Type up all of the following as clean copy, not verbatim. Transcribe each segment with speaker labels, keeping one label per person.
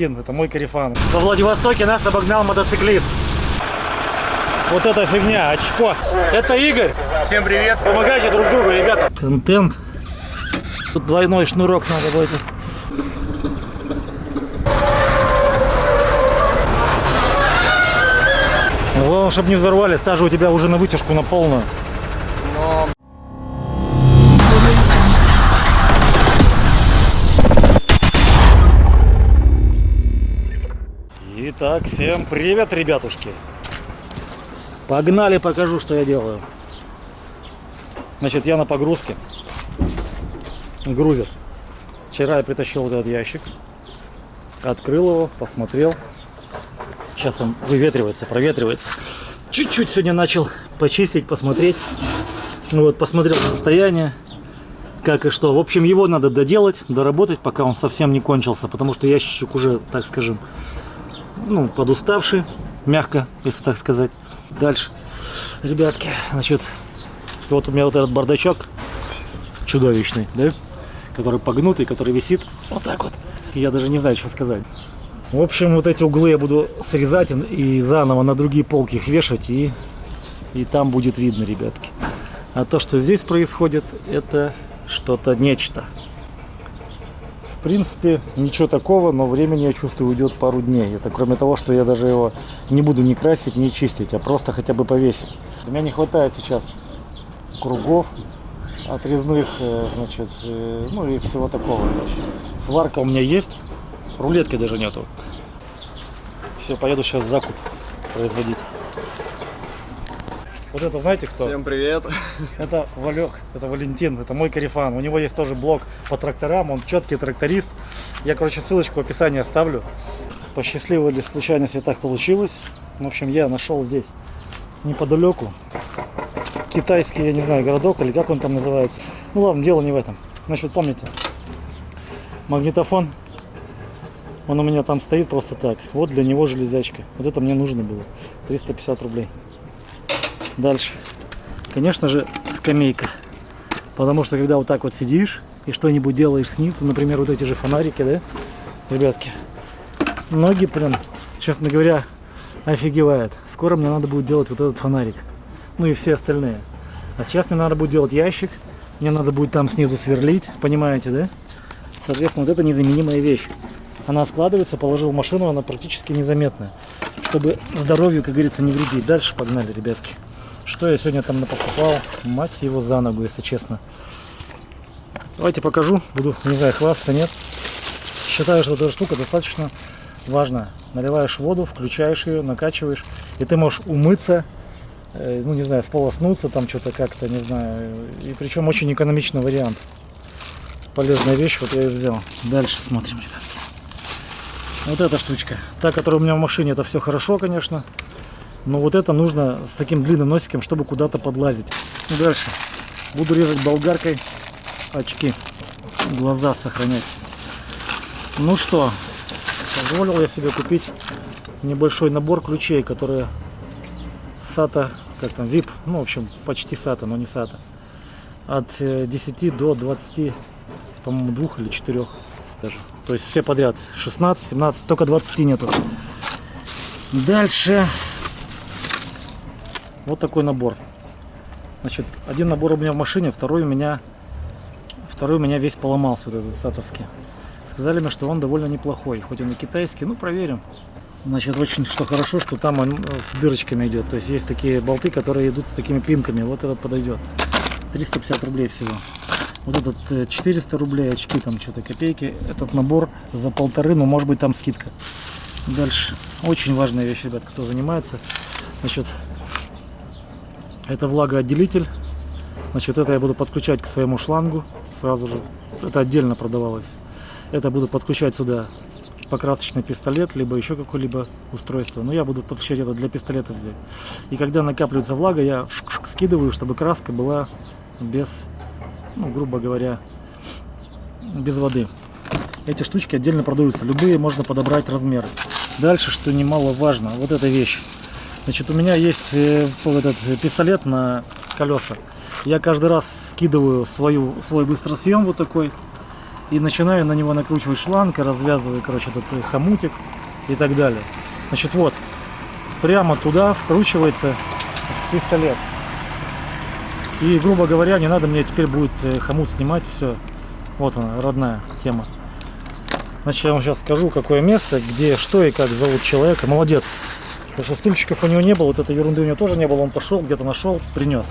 Speaker 1: Валентин, это мой корефан. Во Владивостоке нас обогнал мотоциклист. Вот эта фигня, очко. Это Игорь.
Speaker 2: Всем привет.
Speaker 1: Помогайте друг другу, ребята. Контент. Тут двойной шнурок надо будет. Главное, чтобы не взорвали, стажа у тебя уже на вытяжку, на полную.
Speaker 2: Но...
Speaker 1: Итак, всем привет, ребятушки. Погнали, покажу, что я делаю. Значит, я на погрузке. Грузят. Вчера я притащил вот этот ящик. Открыл его, посмотрел. Сейчас он выветривается, проветривается. Чуть-чуть сегодня начал почистить, посмотреть. Ну вот, посмотрел состояние, как и что. В общем, его надо доделать, доработать, пока он совсем не кончился. Потому что ящичек уже, так скажем, ну, подуставший, мягко, если так сказать. Дальше, ребятки, значит, вот у меня вот этот бардачок чудовищный, да, который погнутый, который висит вот так вот. Я даже не знаю, что сказать. В общем, вот эти углы я буду срезать и заново на другие полки их вешать, и там будет видно, ребятки. А то, что здесь происходит, это что-то нечто. В принципе, ничего такого, но времени, я чувствую, уйдет пару дней. Это кроме того, что я даже его не буду ни красить, ни чистить, а просто хотя бы повесить. У меня не хватает сейчас кругов отрезных, значит, ну и всего такого. Сварка у меня есть. Рулетки даже нету. Все, поеду сейчас закуп производить. Вот это знаете кто?
Speaker 2: Всем привет.
Speaker 1: Это Валек, это Валентин, это мой корефан. У него есть тоже блог по тракторам, он четкий тракторист. Я, короче, ссылочку в описании оставлю. По счастливой или случайности так получилось. В общем, я нашел здесь неподалеку китайский, я не знаю, городок или как он там называется. Ну ладно, дело не в этом. Значит, помните, магнитофон. Он у меня там стоит просто так. Вот для него железячка. Вот это мне нужно было. 350 рублей. Дальше. Конечно же, скамейка. Потому что когда вот так вот сидишь и что-нибудь делаешь снизу, например, вот эти же фонарики, да, ребятки, ноги прям, честно говоря, офигевает. Скоро мне надо будет делать вот этот фонарик. Ну и все остальные. А сейчас мне надо будет делать ящик. Мне надо будет там снизу сверлить. Понимаете, да? Соответственно, вот это незаменимая вещь. Она складывается, положил в машину, она практически незаметная. Чтобы здоровью, как говорится, не вредить. Дальше погнали, ребятки. Что я сегодня там напокупал? Мать его за ногу, если честно. Давайте покажу. Буду, не знаю, хвастаться, нет. Считаю, что эта штука достаточно важная. Наливаешь воду, включаешь ее, накачиваешь. И ты можешь умыться, ну не знаю, сполоснуться там что-то как-то, не знаю. И причем очень экономичный вариант. Полезная вещь, вот я ее взял. Дальше смотрим, ребятки. Вот эта штучка. Та, которая у меня в машине, это все хорошо, конечно. Но вот это нужно с таким длинным носиком, чтобы куда-то подлазить. Дальше. Буду резать болгаркой очки. Глаза сохранять. Ну что, позволил я себе купить небольшой набор ключей, которые SATA, как там, VIP, ну в общем, почти SATA, но не SATA. От 10 до 20, по-моему, 2 или 4 даже. То есть все подряд. 16, 17, только 20 нету. Дальше. Вот такой набор. Значит, один набор у меня в машине, второй у меня весь поломался, вот этот сатовский. Сказали мне, что он довольно неплохой. Хоть он и китайский, ну проверим. Значит, очень что хорошо, что там он с дырочками идет. То есть есть такие болты, которые идут с такими пимками. Вот этот подойдет. 350 рублей всего. Вот этот 400 рублей, очки там что-то копейки. Этот набор за 1,5, но может быть там скидка. Дальше. Очень важная вещь, ребят, кто занимается. Значит, это влагоотделитель. Значит, это я буду подключать к своему шлангу сразу же. Это отдельно продавалось. Это буду подключать сюда покрасочный пистолет, либо еще какое-либо устройство. Но я буду подключать это для пистолета взять. И когда накапливается влага, я скидываю, чтобы краска была без, ну, грубо говоря, без воды. Эти штучки отдельно продаются. Любые можно подобрать размеры. Дальше, что немаловажно, вот эта вещь. Значит, у меня есть этот пистолет на колеса. Я каждый раз скидываю свой быстросъем вот такой. И начинаю на него накручивать шланг, развязываю, короче, этот хомутик и так далее. Значит, вот, прямо туда вкручивается пистолет. И, грубо говоря, не надо мне теперь будет хомут снимать, все. Вот она, родная тема. Значит, я вам сейчас скажу, какое место, где, что и как зовут человека. Молодец. Потому что стульчиков у него не было, вот этой ерунды у него тоже не было. Он пошел, где-то нашел, принес.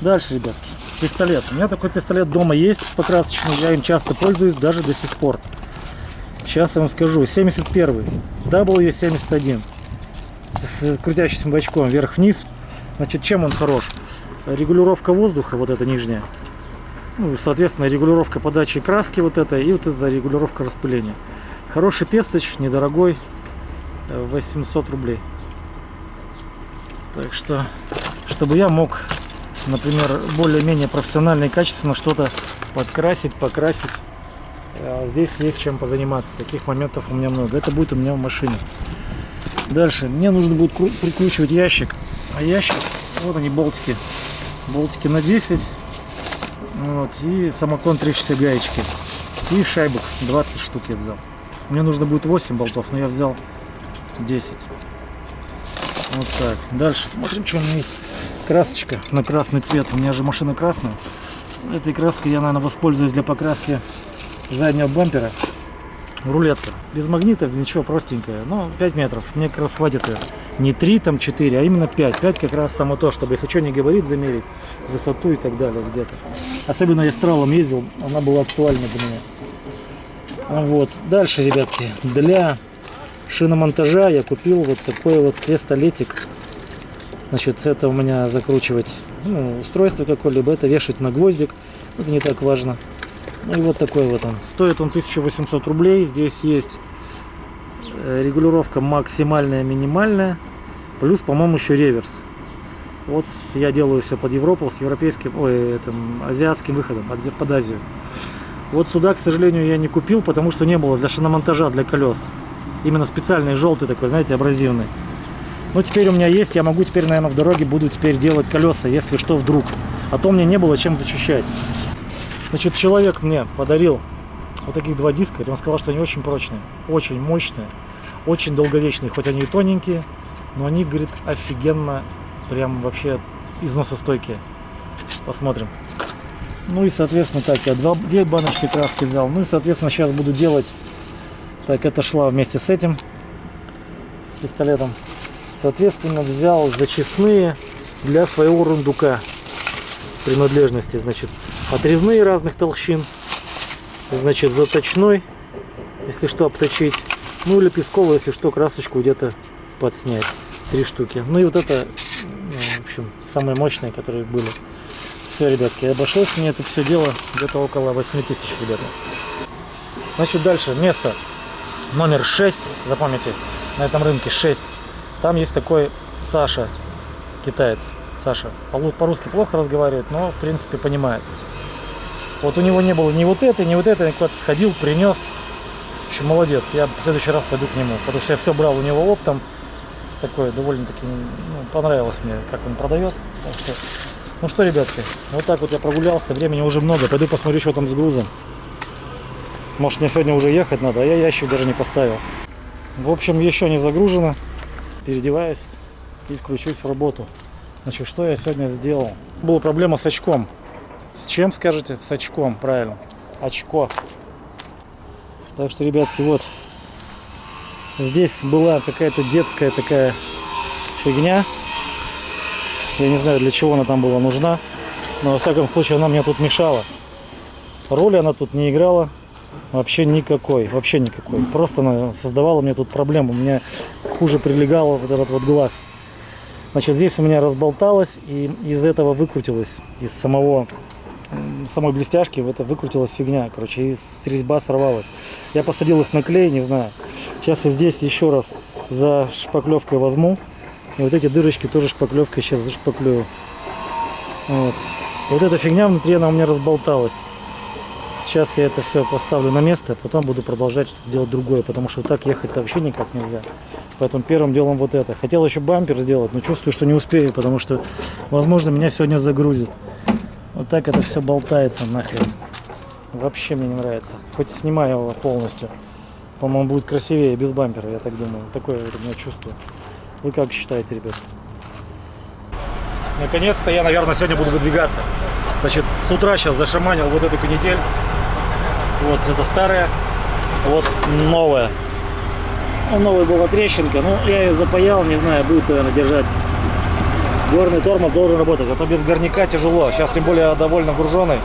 Speaker 1: Дальше, ребятки, пистолет. У меня такой пистолет дома есть, покрасочный. Я им часто пользуюсь, даже до сих пор. Сейчас я вам скажу. 71 W71. С крутящимся бачком вверх-вниз. Значит, чем он хорош? Регулировка воздуха, вот эта нижняя. Ну, соответственно, регулировка подачи краски вот эта и вот эта регулировка распыления. Хороший пестыч, недорогой, 800 рублей. Так что, чтобы я мог, например, более-менее профессионально и качественно что-то подкрасить, покрасить, здесь есть чем позаниматься. Таких моментов у меня много. Это будет у меня в машине. Дальше мне нужно будет прикручивать ящик. А ящик, вот они болтики. Болтики на 10. Вот, и самокон 3 гаечки. И шайбок 20 штук я взял. Мне нужно будет 8 болтов, но я взял 10. Вот так. Дальше смотрим, что у меня есть. Красочка на красный цвет. У меня же машина красная. Этой краской я, наверное, воспользуюсь для покраски заднего бампера. Рулетка. Без магнитов, ничего, простенькая. Но 5 метров. Мне как раз хватит ее. Не 3, там 4, а именно 5. 5 как раз само то, чтобы, если что, не говорит, замерить высоту и так далее где-то. Особенно я с тралом ездил, она была актуальна для меня. Вот. Дальше, ребятки, для шиномонтажа я купил вот такой вот пистолетик. Значит, это у меня закручивать устройство какое-либо, это вешать на гвоздик. Это не так важно. Ну и вот такой вот он. Стоит он 1800 рублей. Здесь есть регулировка максимальная, минимальная. Плюс, по-моему, еще реверс. Вот я делаю все под Европу с европейским, азиатским выходом, под Азию. Вот сюда, к сожалению, я не купил, потому что не было для шиномонтажа, для колес. Именно специальный желтый такой, знаете, абразивный. Но теперь у меня есть, я могу теперь, наверное, в дороге буду теперь делать колеса, если что, вдруг. А то мне не было чем зачищать. Значит, человек мне подарил вот таких 2 диска. Он сказал, что они очень прочные, очень мощные, очень долговечные. Хоть они и тоненькие, но они, говорит, офигенно, прям вообще износостойкие. Посмотрим. Ну и, соответственно, так, я 2 баночки краски взял. Ну и, соответственно, сейчас буду делать. Так, это шла вместе с этим, с пистолетом. Соответственно, взял зачистные для своего рундука принадлежности. Значит, отрезные разных толщин. Значит, заточной, если что, обточить. Ну или песковый, если что, красочку где-то подснять. 3 штуки. Ну и вот это, в общем, самые мощные, которые были. Все, ребятки, обошлось мне это все дело где-то около 8000, ребята. Значит, дальше место номер 6, запомните, на этом рынке 6. Там есть такой Саша, китаец. Саша по-русски плохо разговаривает, но в принципе понимает. Вот у него не было ни вот этой, я куда-то сходил, принес. В общем, молодец. Я в следующий раз пойду к нему, потому что я все брал у него оптом. Такое довольно-таки понравилось мне, как он продает. Так что, ну что, ребятки, вот так вот я прогулялся. Времени уже много. Пойду посмотрю, что там с грузом. Может, мне сегодня уже ехать надо, а я ящик даже не поставил. В общем, еще не загружено. Переодеваюсь и включусь в работу. Значит, что я сегодня сделал? Была проблема с очком. С чем, скажете? С очком, правильно. Очко. Так что, ребятки, вот. Здесь была какая-то детская такая фигня. Я не знаю, для чего она там была нужна. Но, во всяком случае, она мне тут мешала. Роли она тут не играла. Вообще никакой. Вообще никакой. Просто она создавала мне тут проблему. У меня хуже прилегал вот этот вот глаз. Значит, здесь у меня разболталось. И из этого выкрутилось. Из самой блестяшки в это выкрутилась фигня. Короче, и резьба сорвалась. Я посадил их на клей, не знаю. Сейчас я здесь еще раз за шпаклевкой возьму. И вот эти дырочки тоже шпаклевкой сейчас зашпаклюю. Вот. Вот эта фигня внутри, она у меня разболталась. Сейчас я это все поставлю на место, потом буду продолжать делать другое, потому что вот так ехать вообще никак нельзя. Поэтому первым делом вот это. Хотел еще бампер сделать, но чувствую, что не успею, потому что, возможно, меня сегодня загрузит. Вот так это все болтается нахрен. Вообще мне не нравится. Хоть и снимаю его полностью. По-моему, будет красивее без бампера, я так думаю. Такое вот у меня чувство. Вы как считаете, ребят? Наконец-то я, наверное, сегодня буду выдвигаться. Значит, с утра сейчас зашаманил вот эту канитель. Вот это старая. Вот новая. Ну, новая была трещинка. Ну, я ее запаял, не знаю, будет, наверное, держаться. Горный тормоз должен работать. А то без горняка тяжело. Сейчас, тем более, довольно груженый.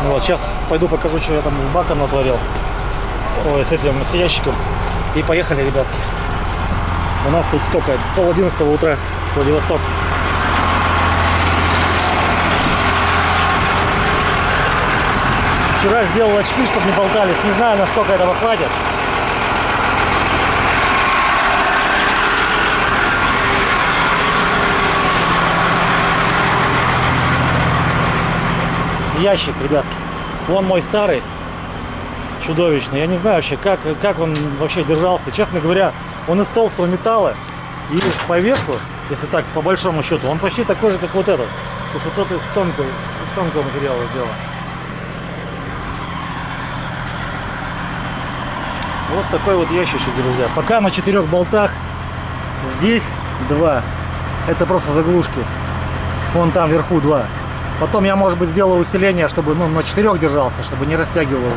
Speaker 1: Вот, сейчас пойду покажу, что я там с баком натворил. Ой, с этим, с ящиком. И поехали, ребятки. У нас тут сколько? 10:30 утра, Владивосток. Вчера сделал очки, чтобы не болтались. Не знаю, насколько этого хватит. Ящик, ребятки. Вон мой старый. Чудовищный. Я не знаю вообще, как он вообще держался. Честно говоря, он из толстого металла. И по весу, если так, по большому счету, он почти такой же, как вот этот. Потому что тот из тонкого материала сделан. Вот такой вот ящичек, друзья. Пока на 4 болтах. Здесь 2. Это просто заглушки. Вон там вверху 2. Потом я, может быть, сделаю усиление, чтобы на 4 держался, чтобы не растягивал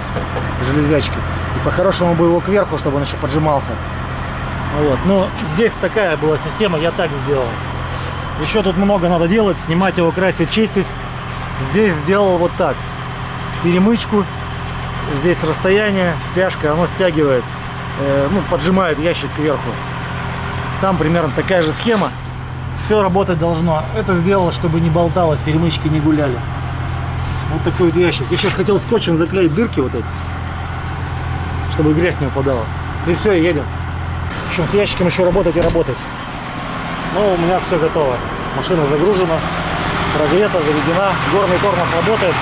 Speaker 1: железячки. И по-хорошему бы его кверху, чтобы он еще поджимался. Вот. Но здесь такая была система, я так сделал. Еще тут много надо делать. Снимать его, красить, чистить. Здесь сделал вот так. Перемычку. Здесь расстояние, стяжка, оно стягивает, поджимает ящик кверху. Там примерно такая же схема. Все работать должно. Это сделал, чтобы не болталось, перемычки не гуляли. Вот такой вот ящик. Я сейчас хотел скотчем заклеить дырки вот эти, чтобы грязь не упадала. И все, едем. В общем, с ящиком еще работать и работать. Но у меня все готово. Машина загружена, прогрета, заведена. Горный тормоз работает.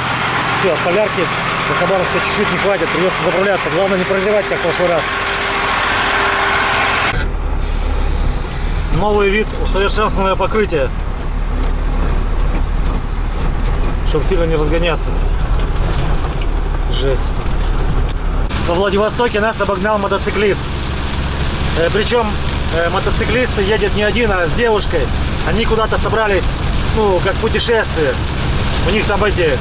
Speaker 1: Все, солярки до Хабаровска чуть-чуть не хватит, придется заправляться. Главное не прозевать, как в прошлый раз. Новый вид, усовершенствованное покрытие. Чтобы сильно не разгоняться. Жесть. Во Владивостоке нас обогнал мотоциклист. Причем мотоциклист едет не один, а с девушкой. Они куда-то собрались, как путешествие. У них там эти...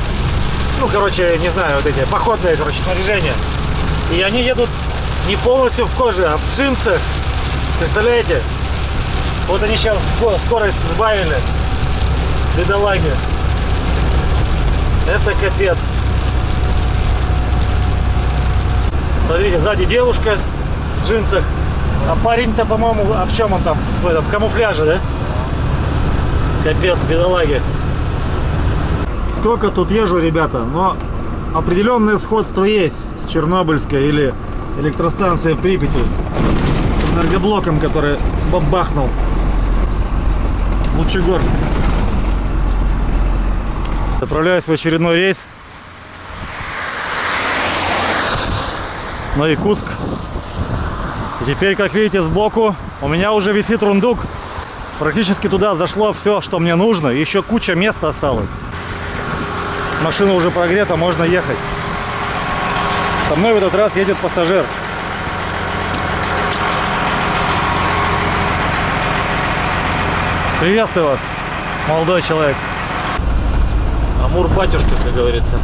Speaker 1: не знаю, вот эти походные, снаряжения. И они едут не полностью в коже, а в джинсах. Представляете? Вот они сейчас скорость сбавили. Бедолаги. Это капец. Смотрите, сзади девушка в джинсах. А парень-то, по-моему, в чем он там? В камуфляже, да? Капец, бедолаги. Сколько тут езжу, ребята, но определенное сходство есть с Чернобыльской или электростанцией в Припяти, с энергоблоком, который бабахнул. Лучегорск. Отправляюсь в очередной рейс на Якутск. И теперь, как видите, сбоку у меня уже висит рундук. Практически туда зашло все, что мне нужно. Еще куча места осталось. Машина уже прогрета, можно ехать. Со мной в этот раз едет пассажир. Приветствую вас, молодой человек. Амур батюшка, как говорится.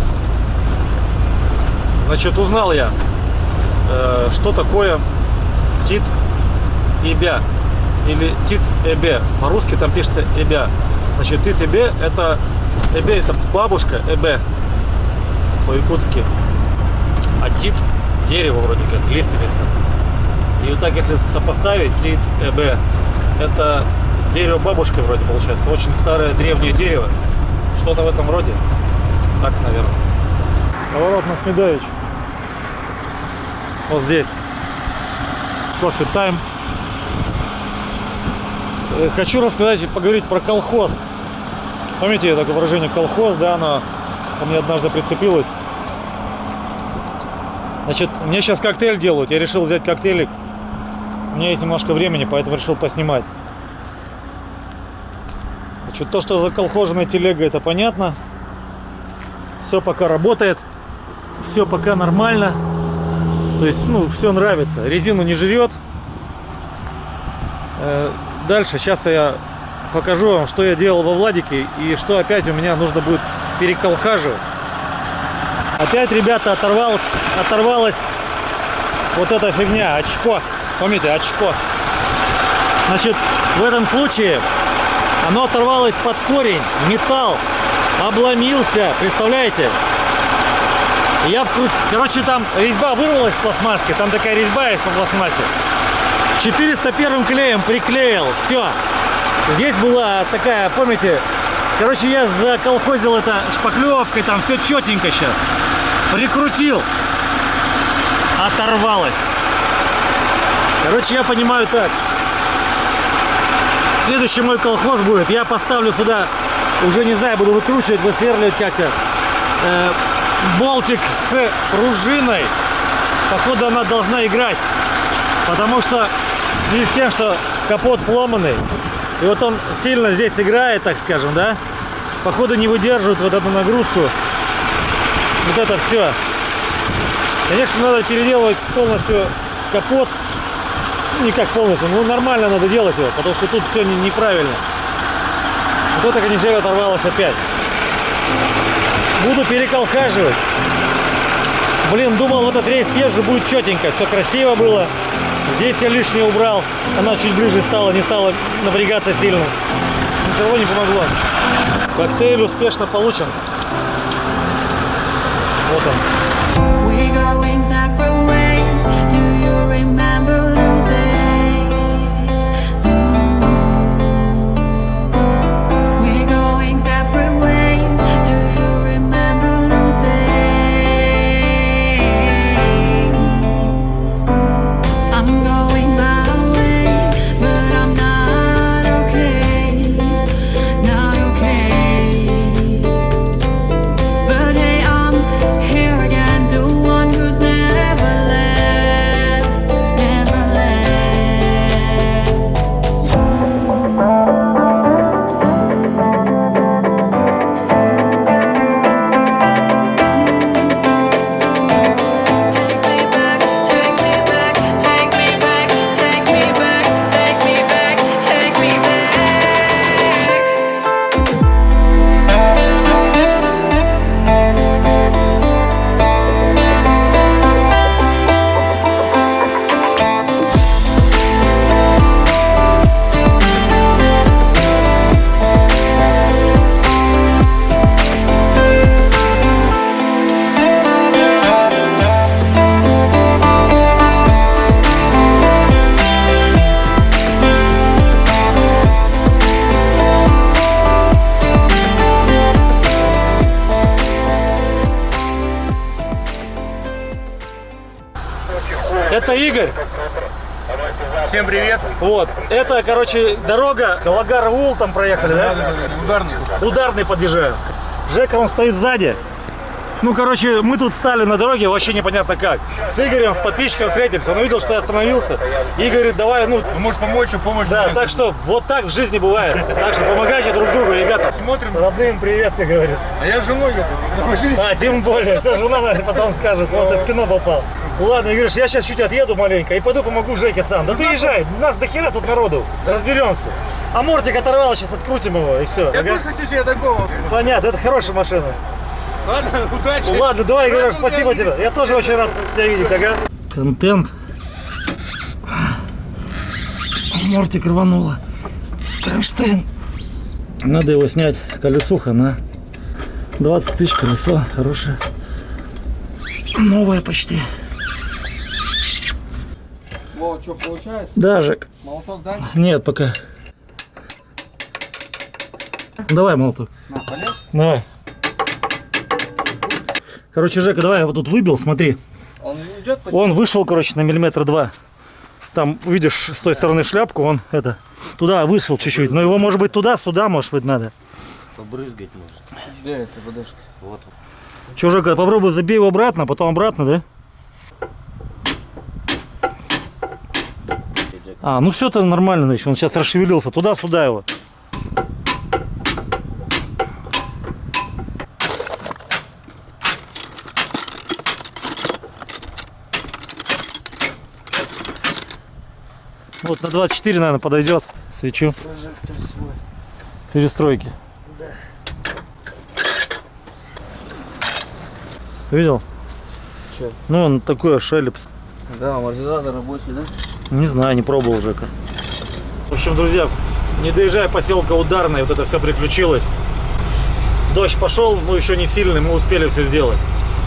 Speaker 1: Значит, узнал я, что такое тит-эбя. Или тит-эбе. По-русски там пишется эбя. Значит, тит-эбе это... Эбе это бабушка, эбе по-якутски. А тит дерево вроде как, лиственница. И вот так если сопоставить, тит, эбе, это дерево бабушка вроде получается. Очень старое древнее дерево. Что-то в этом роде. Так, наверное. Поворот на Смедович. Вот здесь. Кофе тайм. Хочу рассказать и поговорить про колхоз. Помните такое выражение колхоз, да, оно ко мне однажды прицепилось. Значит, мне сейчас коктейль делают, я решил взять коктейлик. У меня есть немножко времени, поэтому решил поснимать. Значит, то, что заколхоженная телега, это понятно. Все пока работает. Все пока нормально. То есть, ну, все нравится. Резину не жрет. Дальше, сейчас я покажу вам, что я делал во Владике и что опять у меня нужно будет переколхаживать. Опять, ребята, оторвалась вот эта фигня, очко. Помните, очко. Значит, в этом случае оно оторвалось под корень, металл обломился, представляете? Я вкрутил, короче, там резьба вырвалась в пластмасске, там такая резьба есть по пластмассе. 401 клеем приклеил, все. Здесь была такая, помните, короче, я заколхозил это шпаклевкой, там все четенько сейчас. Прикрутил, оторвалось. Короче, я понимаю так. Следующий мой колхоз будет, я поставлю сюда, уже не знаю, буду выкручивать, высверливать как-то болтик с пружиной. Походу она должна играть, потому что в связи с тем, что капот сломанный, и вот он сильно здесь играет, так скажем, да, походу не выдерживает вот эту нагрузку, вот это все. Конечно, надо переделывать полностью капот. Не как полностью, ну нормально надо делать его, потому что тут все неправильно. Вот это, конечно, оторвалось опять. Буду переколхаживать. Блин, думал, в этот рейс съезжу, будет четенько, все красиво было. Здесь я лишнее убрал, она чуть ближе стала, не стала напрягаться сильно. Но все равно не помогло. Коктейль успешно получен. Вот он.
Speaker 3: We going separate ways. Do you remember those days? We're going separate ways. Do you remember those days? I'm going my way, but I'm not okay. Not okay. But hey, I'm here again, the one who never left, never left. Take me back, take me back, take me back, take me back, take me back, take me back.
Speaker 1: Это Игорь.
Speaker 2: Всем привет.
Speaker 1: Вот. Это, короче, дорога. Галагар-Ул там проехали, да?
Speaker 2: Ударный.
Speaker 1: Ударный подъезжаю. Жека, он стоит сзади. Ну, короче, мы тут стали на дороге, вообще непонятно как. С Игорем, с подписчиком встретились. Он увидел, что я остановился. И говорит, давай, ну...
Speaker 2: Можешь помочь, помочь.
Speaker 1: Да, так что вот так в жизни бывает. Так что помогайте друг другу, ребята.
Speaker 2: Смотрим.
Speaker 1: Родным привет, как говорится.
Speaker 2: А я с женой еду.
Speaker 1: А, тем более. Все, жена, наверное, потом скажет, вот ты в кино попал. Ладно, говоришь, я сейчас чуть отъеду маленько и пойду помогу Жеке сам. Да ты езжай, нас до хера тут народу. Разберемся. А мортик оторвал, сейчас открутим его и все.
Speaker 2: Я тоже хочу себе такого.
Speaker 1: Понятно, это хорошая машина.
Speaker 2: Ладно, удачи.
Speaker 1: Ладно, давай, Игорь, спасибо тебе. Я тоже очень рад тебя видеть, ага. Контент. Мортик рвануло. Кронштейн. Надо его снять. Колесуха на 20 тысяч колесо. Хорошее. Новое почти.
Speaker 2: Вот, что получается?
Speaker 1: Да, Жек.
Speaker 2: Молоток дать?
Speaker 1: Нет, пока. Давай, молоток.
Speaker 2: На, полез?
Speaker 1: Давай. Короче, Жека, давай я вот тут выбил, смотри.
Speaker 2: Он идет по...
Speaker 1: Он вышел, короче, на миллиметра 2. Там, видишь, с той стороны шляпку, он это, туда вышел чуть-чуть. Но его, может быть, туда, сюда, может быть, надо.
Speaker 4: Побрызгать может.
Speaker 2: Где это подошка?
Speaker 4: Вот.
Speaker 1: Че, Жека, попробуй забей его обратно, потом обратно, да? А, ну все, это нормально, значит, он сейчас расшевелился. Туда-сюда его. Вот на 24, наверное, подойдет. Свечу.
Speaker 2: Прожектор свой.
Speaker 1: Перестройки.
Speaker 2: Да.
Speaker 1: Видел?
Speaker 2: Че?
Speaker 1: Ну, он такой шелепс.
Speaker 2: Да, амортизатор рабочий, да?
Speaker 1: Не знаю, не пробовал Жека. В общем, друзья, не доезжая поселка Ударной, вот это все приключилось. Дождь пошел, но еще не сильный, мы успели все сделать.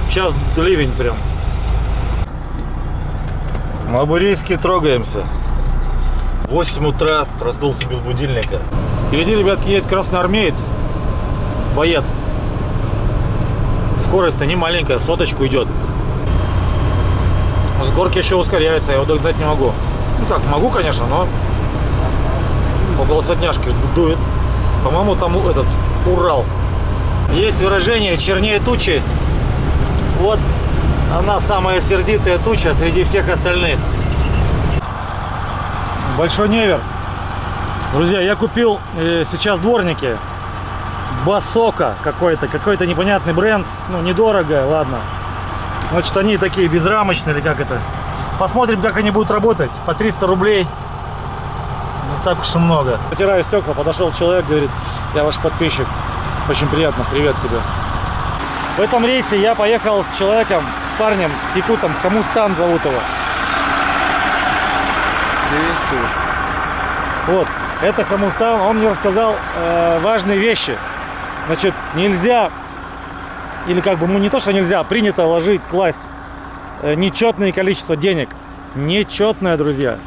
Speaker 1: Сейчас ливень прям. На Бурейске трогаемся. 8 утра, проснулся без будильника. Впереди, ребятки, едет красноармеец. Боец. Скорость-то не маленькая, соточку идет. С горки еще ускоряется, я его догнать не могу. Ну как, могу, конечно, но около сотняшки дует. По-моему, там этот Урал. Есть выражение чернее тучи. Вот она самая сердитая туча среди всех остальных. Большой Невер. Друзья, я купил сейчас дворники. Басока какой-то непонятный бренд. Ну, недорого, ладно. Значит, они такие безрамочные, или как это. Посмотрим, как они будут работать. По 300 рублей. Не так уж и много. Потираю стекла, подошел человек, говорит: я ваш подписчик. Очень приятно, привет тебе. В этом рейсе я поехал с человеком, с парнем, с якутом. Хамустан зовут его.
Speaker 2: Приветствую.
Speaker 1: Вот, это Хамустан, он мне рассказал важные вещи. Значит, нельзя, или как бы, ну не то, что нельзя, принято класть нечетное количество денег. Нечетное, друзья.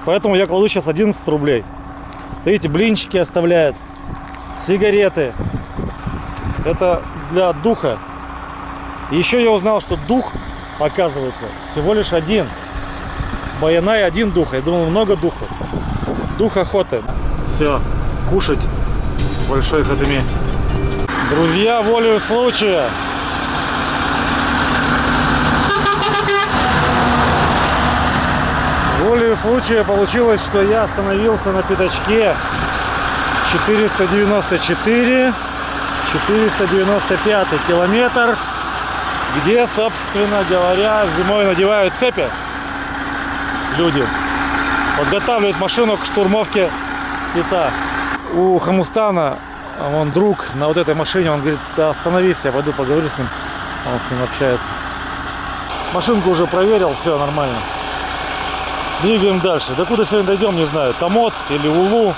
Speaker 1: Поэтому я кладу сейчас 11 рублей. Видите, блинчики оставляют, сигареты. Это для духа. И еще я узнал, что дух, оказывается, всего лишь один. Баянай один дух. Я думал, много духов. Дух охоты. Все, кушать. Большой хатыми. Друзья, волею случая. Волею случая получилось, что я остановился на пятачке 494, 495 километр, где, собственно говоря, зимой надевают цепи. Люди подготавливают машину к штурмовке Тита. У Хамустана, он друг на вот этой машине, он говорит: да, остановись, я пойду поговорю с ним. Он с ним общается. Машинку уже проверил, все нормально. Двигаем дальше. До куда сегодня дойдем, не знаю. Томот или Улу.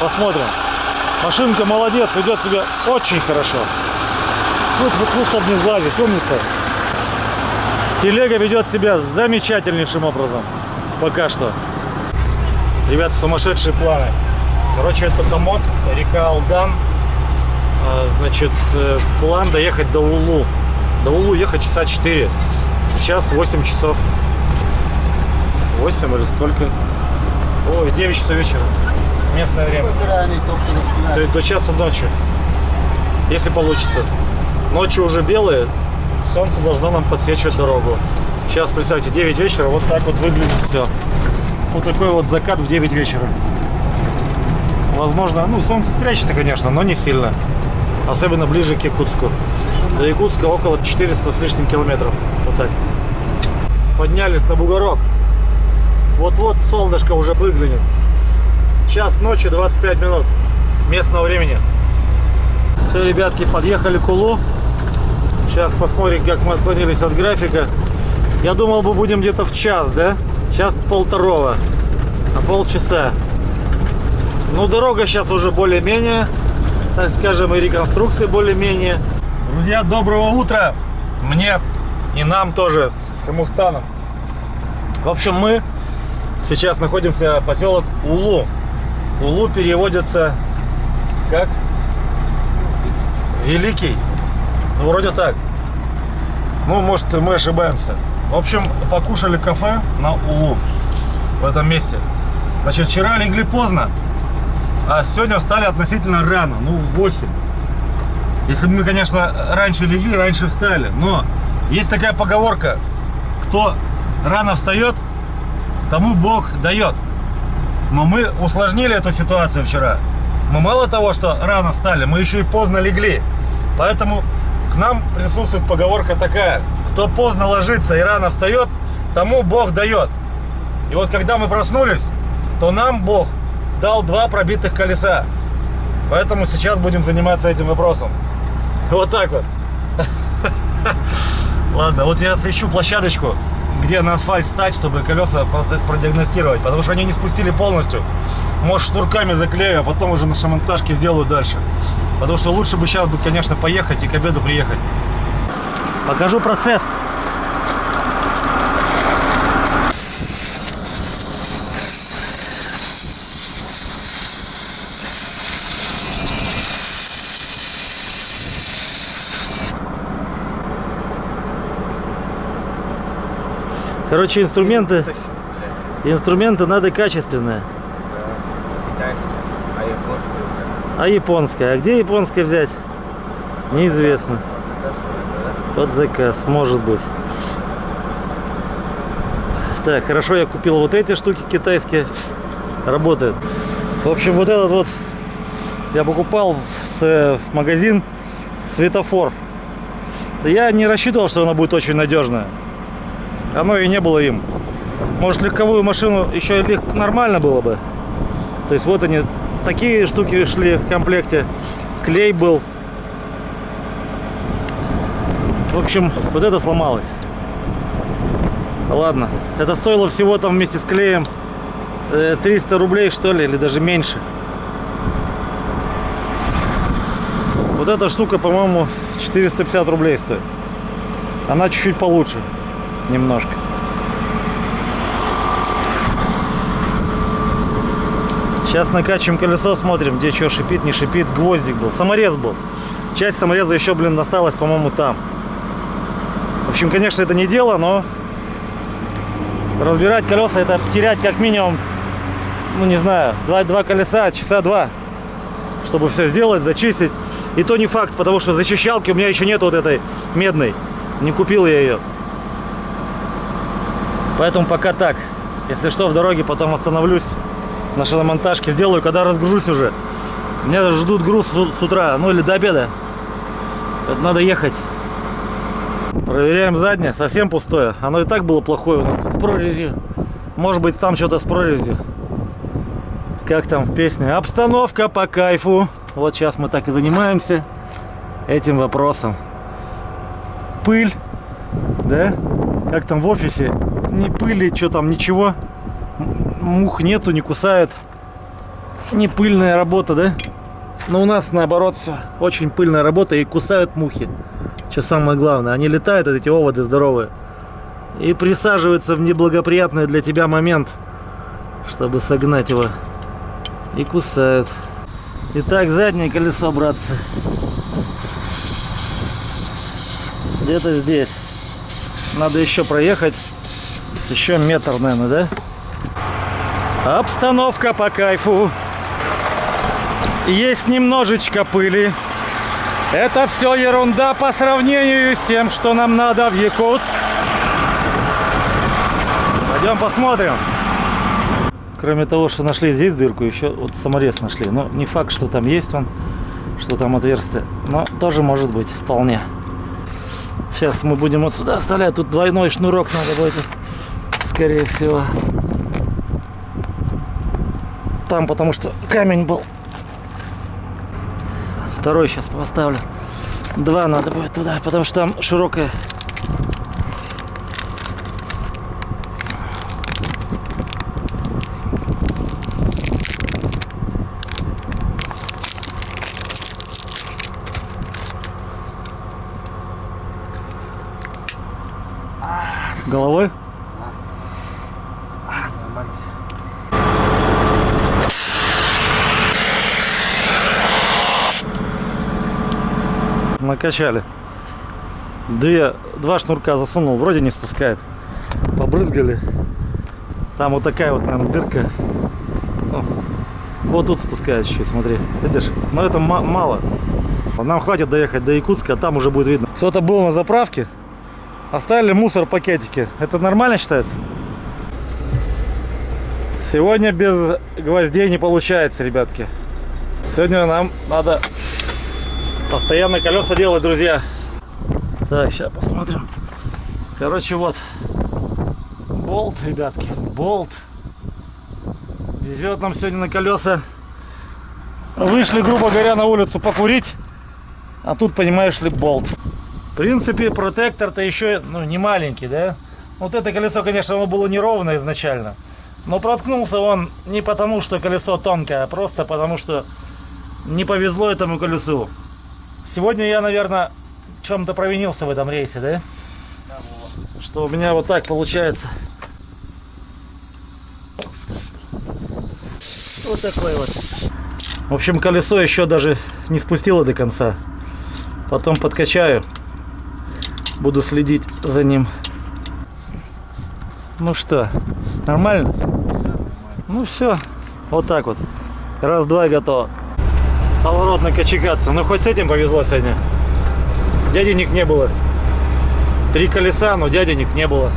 Speaker 1: Посмотрим. Машинка молодец, ведет себя очень хорошо. Ну, чтобы не сглазить, умница. Телега ведет себя замечательнейшим образом. Пока что. Ребята, сумасшедшие планы. Короче, это Томот, река Алдан. Значит, план доехать до Улу. До Улу ехать часа 4. Сейчас 8 часов. 8 или сколько? Ой, 9 часов вечера. Местное время. То есть до часу ночи. Если получится. Ночью уже белые. Солнце должно нам подсвечивать дорогу. Сейчас, представьте, 9 вечера. Вот так вот выглядит все. Вот такой вот закат в 9 вечера. Возможно, ну, солнце спрячется, конечно, но не сильно. Особенно ближе к Якутску. До Якутска около 400 с лишним километров. Вот так. Поднялись на бугорок. Вот-вот солнышко уже выглянет. Час ночи, 25 минут местного времени. Все, ребятки, подъехали к Улу. Сейчас посмотрим, как мы отклонились от графика. Я думал, мы будем где-то в час, да? Сейчас 1:30, на полчаса. Ну, дорога сейчас уже более-менее, так скажем, и реконструкция более-менее. Друзья, доброго утра! Мне и нам тоже, с Хамустаном. В общем, мы сейчас находимся в поселок Улу. Улу переводится как Великий. Ну, вроде так. Ну, может, мы ошибаемся. В общем, покушали в кафе на Улу. В этом месте. Значит, вчера легли поздно, а сегодня встали относительно рано. Ну, в 8. Если бы мы, конечно, раньше легли, раньше встали. Но есть такая поговорка: кто рано встает, тому Бог дает. Но мы усложнили эту ситуацию вчера. Мы мало того, что рано встали, мы еще и поздно легли. Поэтому к нам присутствует поговорка такая: кто поздно ложится и рано встает, тому Бог дает. И вот когда мы проснулись, то нам Бог дал 2 пробитых колеса. Поэтому сейчас будем заниматься этим вопросом. Вот так вот. Ладно, вот я ищу площадочку, где на асфальт встать, чтобы колеса продиагностировать. Потому что они не спустили полностью. Может, шнурками заклею, а потом уже на шиномонтажке сделаю дальше. Потому что лучше бы сейчас, конечно, поехать и к обеду приехать. Покажу процесс. Короче, инструменты надо качественные. А японская? А где японская взять? Неизвестно. Под заказ, может быть. Так, хорошо, я купил вот эти штуки китайские. Работают. В общем, вот этот вот я покупал в магазин светофор. Я не рассчитывал, что она будет очень надежная. Оно и не было им. Может, легковую машину еще нормально было бы. То есть вот они, такие штуки шли в комплекте. Клей был. В общем, вот это сломалось. Ладно. Это стоило всего там вместе с клеем 300 рублей, что ли, или даже меньше. Вот эта штука, по-моему, 450 рублей стоит. Она чуть-чуть получше. Немножко. Сейчас накачиваем колесо, смотрим, где что шипит, не шипит. Гвоздик был, саморез был. Часть самореза еще, осталась, по-моему, там. В общем, конечно, это не дело, но разбирать колеса — это терять как минимум, ну не знаю, два колеса, часа 2, чтобы все сделать, зачистить. И то не факт, потому что защищалки у меня еще нет вот этой медной. Не купил я ее. Поэтому пока так. Если что, в дороге потом остановлюсь, на шиномонтажке сделаю, когда разгружусь уже. Меня ждут груз с утра, ну или до обеда. Это надо ехать. Проверяем заднее, совсем пустое. Оно и так было плохое у нас тут с прорезью. Может быть, там что-то с прорезью. Как там в песне? Обстановка по кайфу. Вот сейчас мы так и занимаемся этим вопросом. Пыль, да? Как там в офисе? Ни пыли, что там, ничего. Мух нету, не кусают. Не пыльная работа, да? Но у нас наоборот все. Очень пыльная работа и кусают мухи. Что самое главное, они летают, эти оводы здоровые, и присаживаются в неблагоприятный для тебя момент, чтобы согнать его. И кусают. Итак, заднее колесо, братцы. Где-то здесь. Надо еще проехать. Еще метр, наверное, да? Обстановка по кайфу. Есть немножечко пыли. Это все ерунда по сравнению с тем, что нам надо в Якутск. Пойдем посмотрим. Кроме того, что нашли здесь дырку, еще вот саморез нашли. Но не факт, что там есть он, что там отверстие. Но тоже может быть, вполне. Сейчас мы будем вот сюда оставлять. Тут двойной шнурок надо будет, скорее всего. Там, потому что камень был. Второй сейчас поставлю. 2 надо будет туда, потому что там широкая. Головой?
Speaker 2: Нормально все.
Speaker 1: Накачали. 2 шнурка засунул, вроде не спускает. Побрызгали. Там вот такая вот, наверное, дырка. О, вот тут спускает чуть-чуть, смотри. Видишь? Но это мало. Нам хватит доехать до Якутска, а там уже будет видно. Кто-то был на заправке, оставили мусор в пакетике. Это нормально считается? Сегодня без гвоздей не получается, ребятки. Сегодня нам надо постоянно колеса делать, друзья. Так, сейчас посмотрим. Короче, вот болт, ребятки, болт. Везет нам сегодня на колеса. Вышли, грубо говоря, на улицу покурить. А тут, понимаешь ли, болт. В принципе, протектор-то еще не маленький, да? Вот это колесо, конечно, оно было неровно изначально. Но проткнулся он не потому, что колесо тонкое, а просто потому, что не повезло этому колесу. Сегодня я, наверное, в чем-то провинился в этом рейсе, да? Что у меня вот так получается. Вот такой вот. В общем, колесо еще даже не спустило до конца. Потом подкачаю. Буду следить за ним. Ну что, нормально? Ну все, вот так вот. Раз-два и готово. Поворотно качекаться. Ну хоть с этим повезло сегодня. Дяденек не было. 3 колеса, но дяденек не было.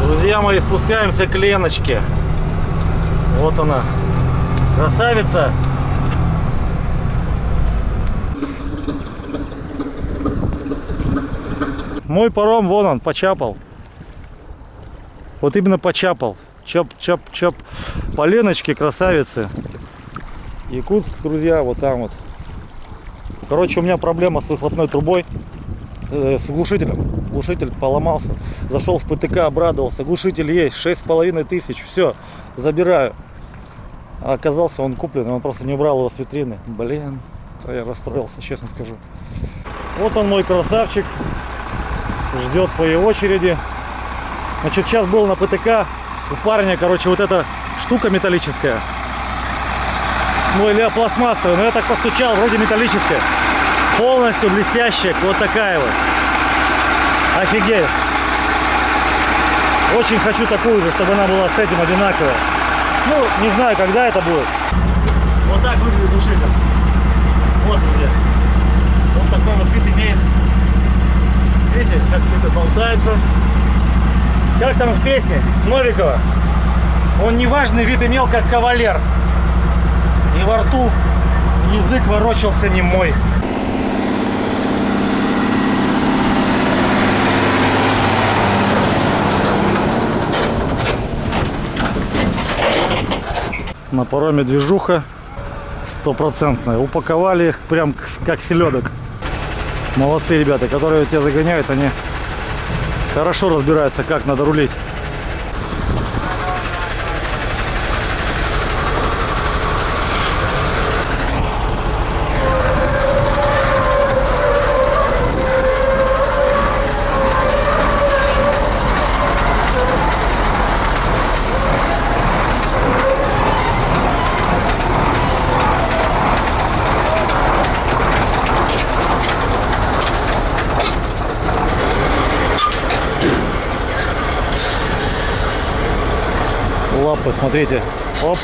Speaker 1: Друзья мои, спускаемся к Леночке. Вот она. Красавица. Мой паром, вон он, почапал. Вот именно почапал. Чоп-чоп-чоп. По Леночке, красавицы. Якутск, друзья, вот там вот. Короче, у меня проблема с выхлопной трубой. С глушителем. Глушитель поломался. Зашел в ПТК, обрадовался. Глушитель есть, 6500. Все, забираю. А оказался он куплен, он просто не убрал его с витрины. Блин, я расстроился, честно скажу. Вот он, мой красавчик. Ждет своей очереди. Значит, сейчас был на ПТК у парня, короче, вот эта штука металлическая. Ну или пластмассовая, но я так постучал, вроде металлическая. Полностью блестящая, вот такая вот. Офигеть. Очень хочу такую же, чтобы она была с этим одинаковая. Ну, не знаю, когда это будет. Вот так выглядит душитель. Вот, друзья. Вот такой вот вид имеет. Видите, как все это болтается. Как там в песне Новикова? Он неважный вид имел, как кавалер. И во рту язык ворочался немой. На пароме движуха стопроцентная. Упаковали их прям как селедок. Молодцы ребята, которые тебя загоняют, они хорошо разбираются, как надо рулить. Лапы, смотрите, оп,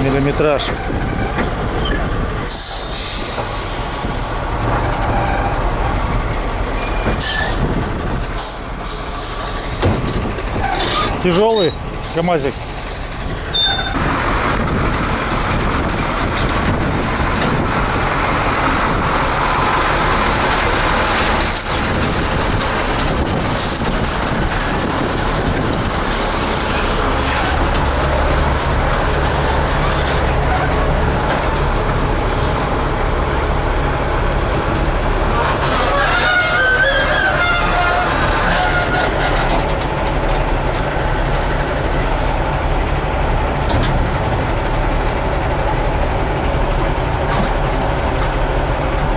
Speaker 1: миллиметраж. Тяжелый КамАЗик.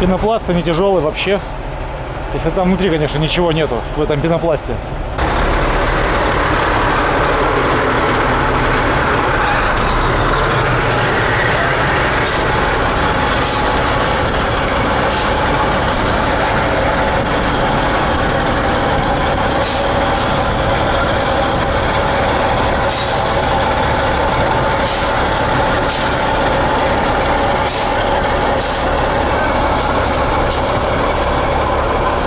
Speaker 1: Пенопласт не тяжелый вообще. Если там внутри, конечно, ничего нету в этом пенопласте.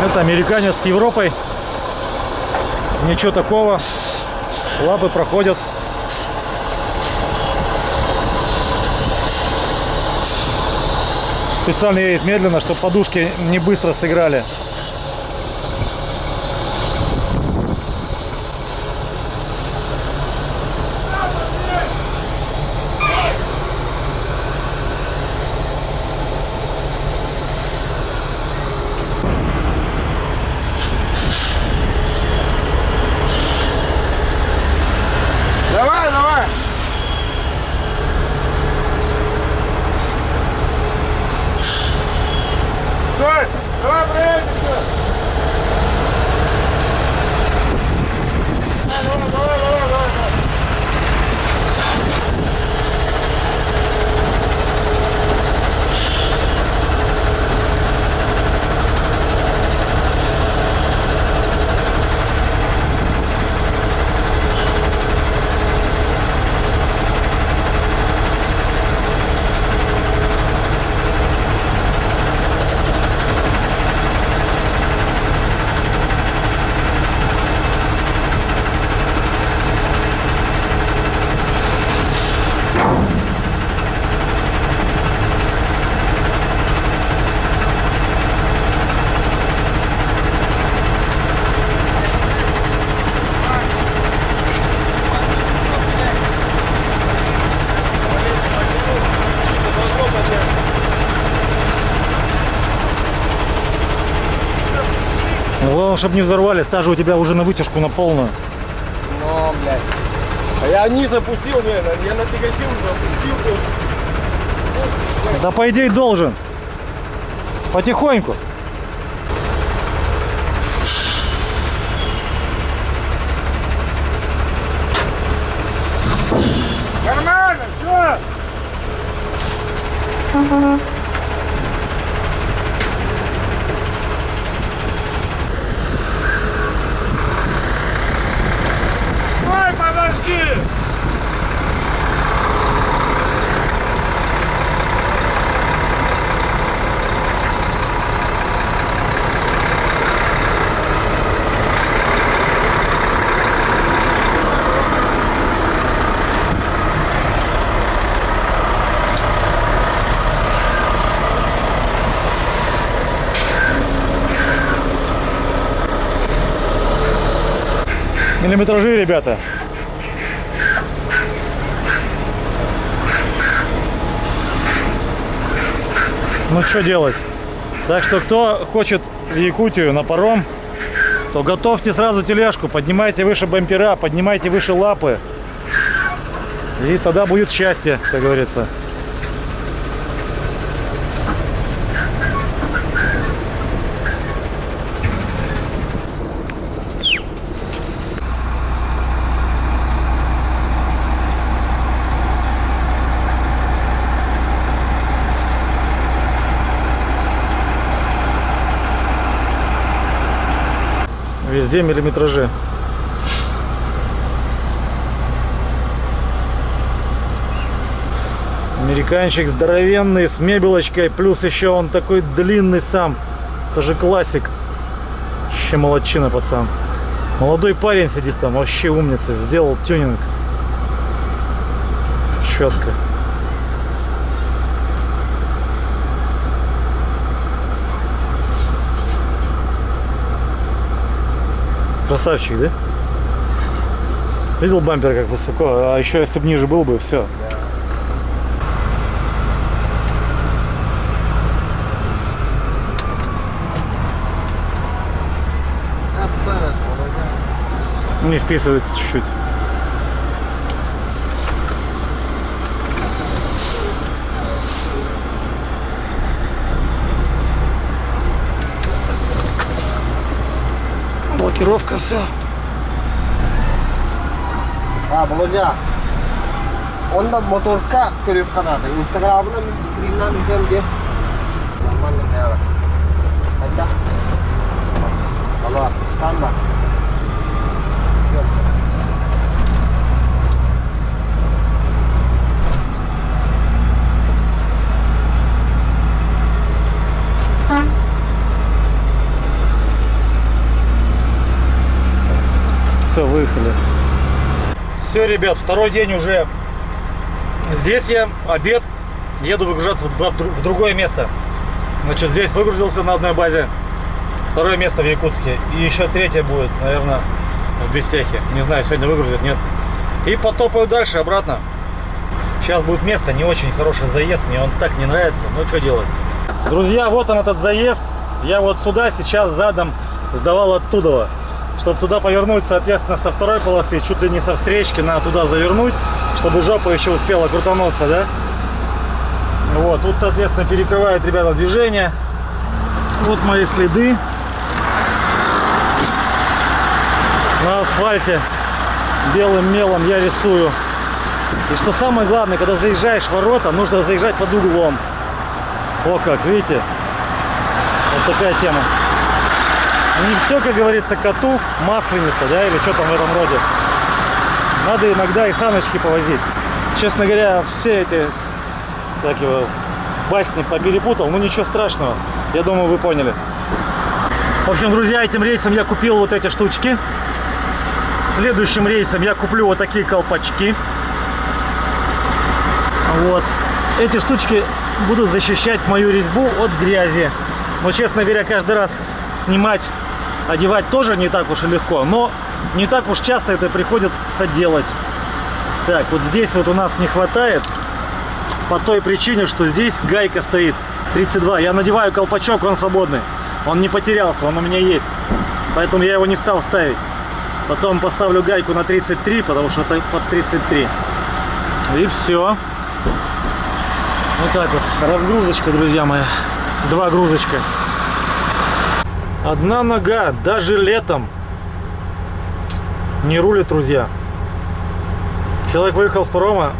Speaker 1: Это американец с Европой. Ничего такого. Лапы проходят. Специально едет медленно, чтобы подушки не быстро сыграли. Ну, главное, чтобы не взорвали, стажа у тебя уже на вытяжку на полную.
Speaker 2: Ну, блядь. А я вниз опустил, блядь, я на тягаче уже опустил.
Speaker 1: Да по идее должен. Потихоньку.
Speaker 5: Нормально, все. Ой, подожди.
Speaker 1: Миллиметражи, ребята. Ну что делать? Так что кто хочет в Якутию на паром, то готовьте сразу тележку, поднимайте выше бампера, поднимайте выше лапы. И тогда будет счастье, как говорится. Везде миллиметражи. Американчик здоровенный, с мебелочкой, плюс еще он такой длинный сам. Тоже классик. Вообще молодчина, пацан. Молодой парень сидит там, вообще умница. Сделал тюнинг. Четко. Красавчик, да? Видел бампер как высоко? А еще если бы ниже был бы, все. Не вписывается чуть-чуть. Блокировка, все.
Speaker 6: Володя, onda motorga ko'rib qoladi. Instagram'da men screendan izlamga. Нормально прямо. Ayta. Алло, стандарт.
Speaker 1: Все, выехали. Все, ребят, второй день уже. Здесь я обед. Еду выгружаться в другое место. Значит, здесь выгрузился на одной базе. Второе место в Якутске. И еще третье будет, наверное, в Бестехе. Не знаю, сегодня выгрузят, нет. И потопаю дальше, обратно. Сейчас будет место, не очень хороший заезд. Мне он так не нравится. Ну, что делать? Друзья, вот он, этот заезд. Я вот сюда сейчас задом сдавал оттуда. Чтобы туда повернуть, соответственно, со второй полосы, чуть ли не со встречки, надо туда завернуть, чтобы жопа еще успела крутануться, да? Вот, тут, соответственно, перекрывает, ребята, движение. Вот мои следы на асфальте. Белым мелом я рисую. И что самое главное, когда заезжаешь в ворота, нужно заезжать под углом. О как, видите? Вот такая тема. Не все, как говорится, коту масленица, да, или что там в этом роде. Надо иногда и саночки повозить. Честно говоря, все эти, как его, басни поперепутал, но ничего страшного. Я думаю, вы поняли. В общем, друзья, этим рейсом я купил вот эти штучки. Следующим рейсом я куплю вот такие колпачки. Вот. Эти штучки будут защищать мою резьбу от грязи. Но, честно говоря, каждый раз снимать, одевать тоже не так уж и легко. Но не так уж часто это приходится делать. Так, вот здесь вот у нас не хватает. По той причине, что здесь гайка стоит 32. Я надеваю колпачок, он свободный. Он не потерялся, он у меня есть. Поэтому я его не стал ставить. Потом поставлю гайку на 33, потому что это под 33. И все. Вот так вот. Разгрузочка, друзья мои. 2 грузочка. Одна нога даже летом не рулит, друзья. Человек выехал с парома,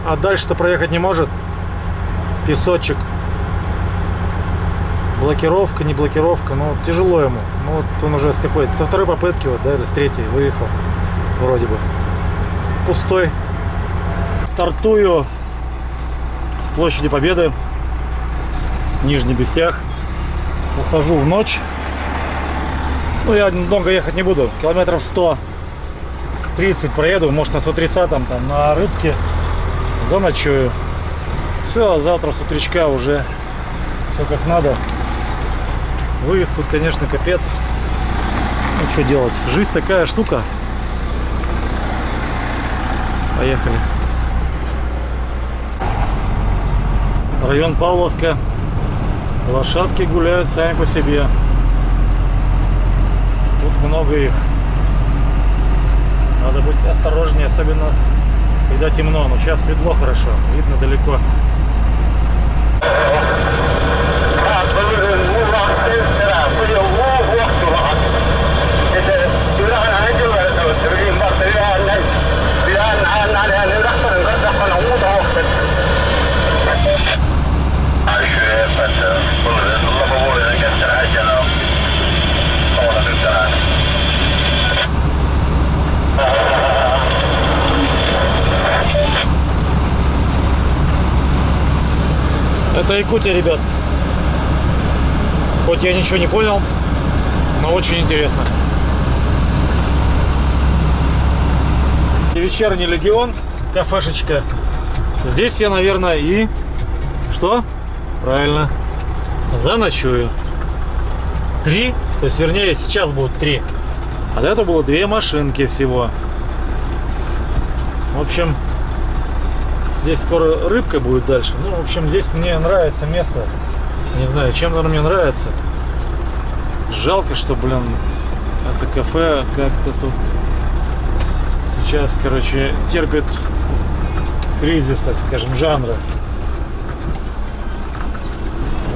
Speaker 1: а дальше-то проехать не может. Песочек. Блокировка, не блокировка, но тяжело ему. Ну вот он уже с какой-то, со второй попытки, вот, да, или с третьей выехал. Вроде бы. Пустой. Стартую с площади Победы. Нижний Бестях. Ухожу в ночь. Ну, я много ехать не буду. Километров 130 проеду. Может, на 130-м там на рыбке заночую. Все, завтра с утречка уже все как надо. Выезд тут, конечно, капец. Ну, что делать? Жизнь такая штука. Поехали. Район Павловска. Лошадки гуляют сами по себе. Тут много их. Надо быть осторожнее, особенно когда темно. Но сейчас светло хорошо, видно далеко. Это Якутия, ребят. Хоть я ничего не понял, но очень интересно. И вечерний Легион, кафешечка. Здесь я, наверное, и... Что? Правильно. Заночую. 3, то есть, вернее, сейчас будут 3. А до этого было 2 машинки всего. В общем... Здесь скоро рыбка будет дальше. Ну, в общем, здесь мне нравится место. Не знаю, чем оно мне нравится. Жалко, что, блин, это кафе как-то тут сейчас, короче, терпит кризис, так скажем, жанра.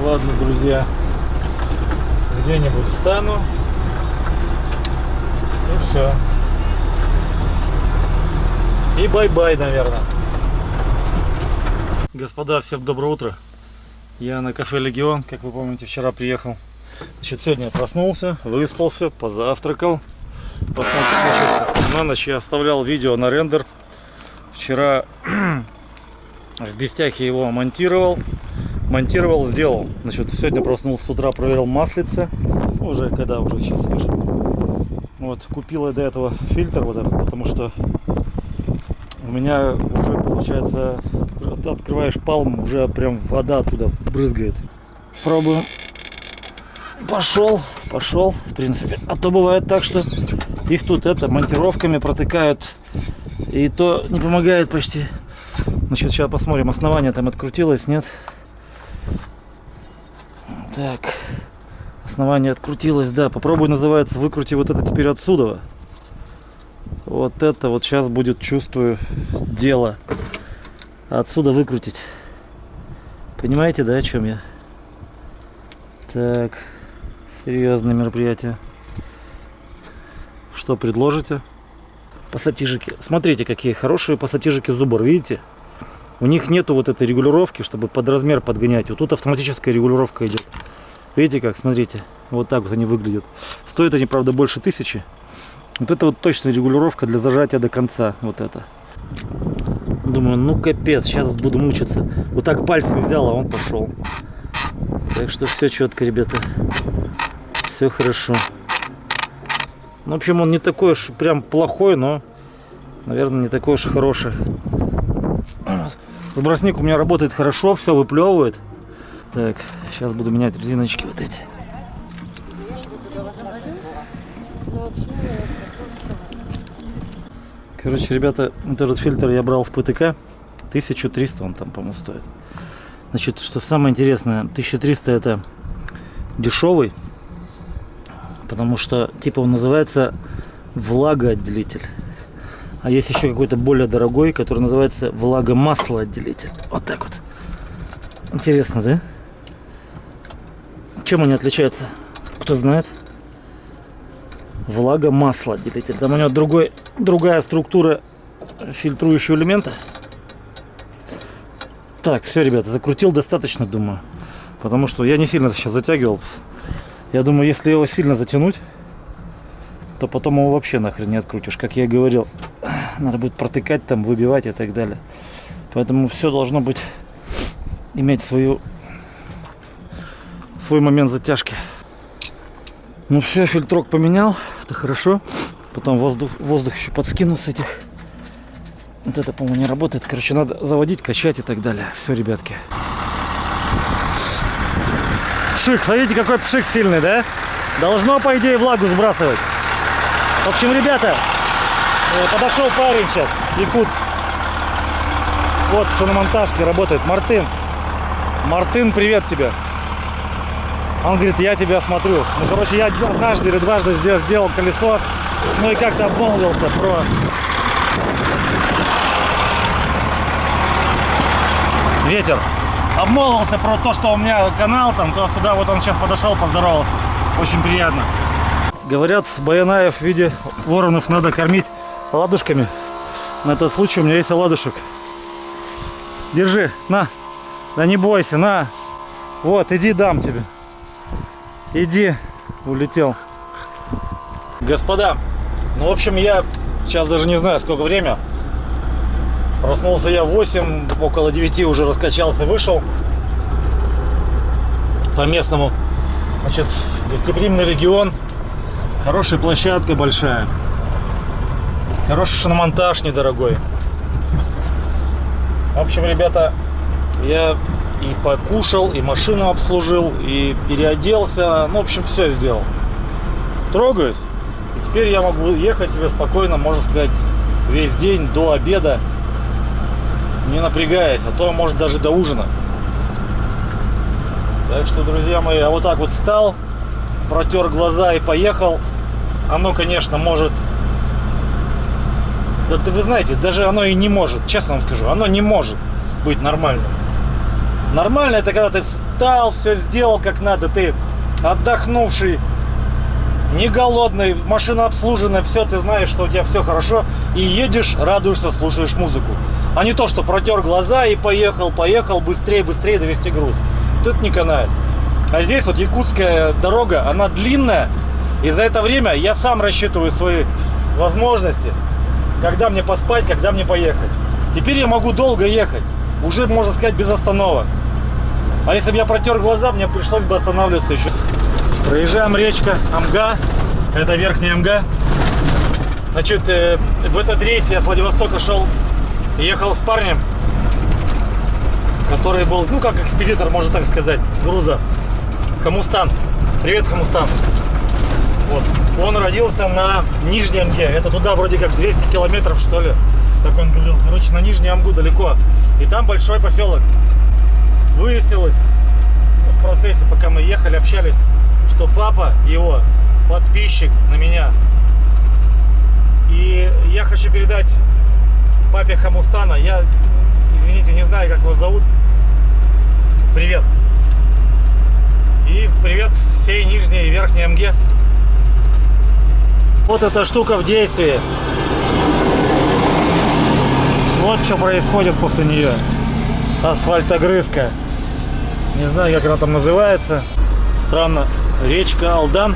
Speaker 1: Ладно, друзья, где-нибудь встану. И все. И бай-бай, наверное. Господа, всем доброе утро. Я на кафе Легион, как вы помните, вчера приехал. Значит, сегодня я проснулся, выспался, позавтракал. Посмотрел, на ночь я оставлял видео на рендер. Вчера в Бестяхе его монтировал, сделал. Значит, сегодня проснулся с утра, проверил маслице. Уже сейчас вышел. Вот, купил я до этого фильтр вот этот, потому что у меня уже получается, открываешь палм, уже прям вода оттуда брызгает. Пробуем. Пошел, в принципе. А то бывает так, что их тут монтировками протыкают, и то не помогает почти. Значит, сейчас посмотрим, основание там открутилось, нет? Так, основание открутилось, да. Попробуй, называется, выкрути вот это теперь отсюда. Вот это вот сейчас будет, чувствую, дело. Отсюда выкрутить. Понимаете, да, о чем я? Так. Серьезное мероприятие. Что предложите? Пассатижики. Смотрите, какие хорошие пассатижики Зубр, видите? У них нету вот этой регулировки, чтобы под размер подгонять. Вот тут автоматическая регулировка идет. Видите как? Смотрите. Вот так вот они выглядят. Стоят они, правда, больше 1000. Вот это вот точно регулировка для зажатия до конца. Вот это. Думаю, ну капец, сейчас буду мучиться. Вот так пальцами взял, а он пошел. Так что все четко, ребята. Все хорошо. Ну, в общем, он не такой уж прям плохой, но, наверное, не такой уж хороший. Сбросник у меня работает хорошо, все выплевывает. Так, сейчас буду менять резиночки вот эти. Короче, ребята, вот этот фильтр я брал в ПТК. 1300 он там, по-моему, стоит. Значит, что самое интересное, 1300 это дешевый, потому что типа он называется влагоотделитель. А есть еще какой-то более дорогой, который называется влагомаслоотделитель. Вот так вот. Интересно, да? Чем они отличаются? Кто знает? Влагомаслоотделитель. Там у него другая структура фильтрующего элемента. Так, все, ребята, закрутил достаточно, думаю. Потому что я не сильно сейчас затягивал. Я думаю, если его сильно затянуть, то потом его вообще нахрен не открутишь. Как я и говорил, надо будет протыкать там, выбивать и так далее. Поэтому все должно быть, иметь свой момент затяжки. Ну все, фильтрок поменял, это хорошо. Потом воздух еще подскину с этих. Вот это, по-моему, не работает. Короче, надо заводить, качать и так далее. Все, ребятки. Пшик, смотрите, какой пшик сильный, да? Должно, по идее, влагу сбрасывать. В общем, ребята, подошел парень сейчас, якут. Вот, что на монтажке работает. Мартын. Мартын, привет тебе. Он говорит, я тебя смотрю. Ну, короче, я однажды или дважды сделал колесо. Ну и как-то обмолвился про... Ветер. Обмолвился про то, что у меня канал там, то сюда. Вот он сейчас подошел, поздоровался. Очень приятно. Говорят, баянаев в виде воронов надо кормить оладушками. На этот случай у меня есть оладушек. Держи, на. Да не бойся, на. Вот, иди, дам тебе. Иди. Улетел. Господа, ну, в общем, я сейчас даже не знаю, сколько время. Проснулся я в 8, около 9 уже раскачался, вышел по местному. Значит, гостеприимный регион, хорошая площадка большая, хороший шиномонтаж недорогой. В общем, ребята, я и покушал, и машину обслужил, и переоделся, ну, в общем, все сделал. Трогаюсь, и теперь я могу ехать себе спокойно, можно сказать, весь день до обеда, не напрягаясь, а то может даже до ужина. Так что, друзья мои, я вот так вот встал, протер глаза и поехал. Оно, конечно, может... Да вы знаете, даже оно и не может, честно вам скажу, оно не может быть нормальным. Нормально это когда ты встал, все сделал как надо, ты отдохнувший, не голодный, машина обслуженная, все, ты знаешь, что у тебя все хорошо, и едешь, радуешься, слушаешь музыку. А не то, что протер глаза и поехал, быстрее довести груз. Тут не канает. А здесь вот якутская дорога, она длинная, и за это время я сам рассчитываю свои возможности, когда мне поспать, когда мне поехать. Теперь я могу долго ехать, уже, можно сказать, без остановок. А если бы я протер глаза, мне пришлось бы останавливаться еще. Проезжаем речка Амга, это Верхняя Амга. Значит, в этот рейс я с Владивостока ехал с парнем, который был, ну, как экспедитор, можно так сказать, груза. Хамустан. Привет, Хамустан. Вот. Он родился на Нижней Амге. Это туда вроде как 200 километров, что ли. Так он говорил. Короче, на Нижнюю Амгу далеко. И там большой поселок. Выяснилось в процессе, пока мы ехали, общались, что папа его подписчик на меня. И я хочу передать папе Хамустана. Я, извините, не знаю, как его зовут. Привет. И привет всей нижней и верхней МГ. Вот эта штука в действии. Вот что происходит после нее. Асфальтогрызка. Не знаю, как она там называется. Странно. Речка Алдан.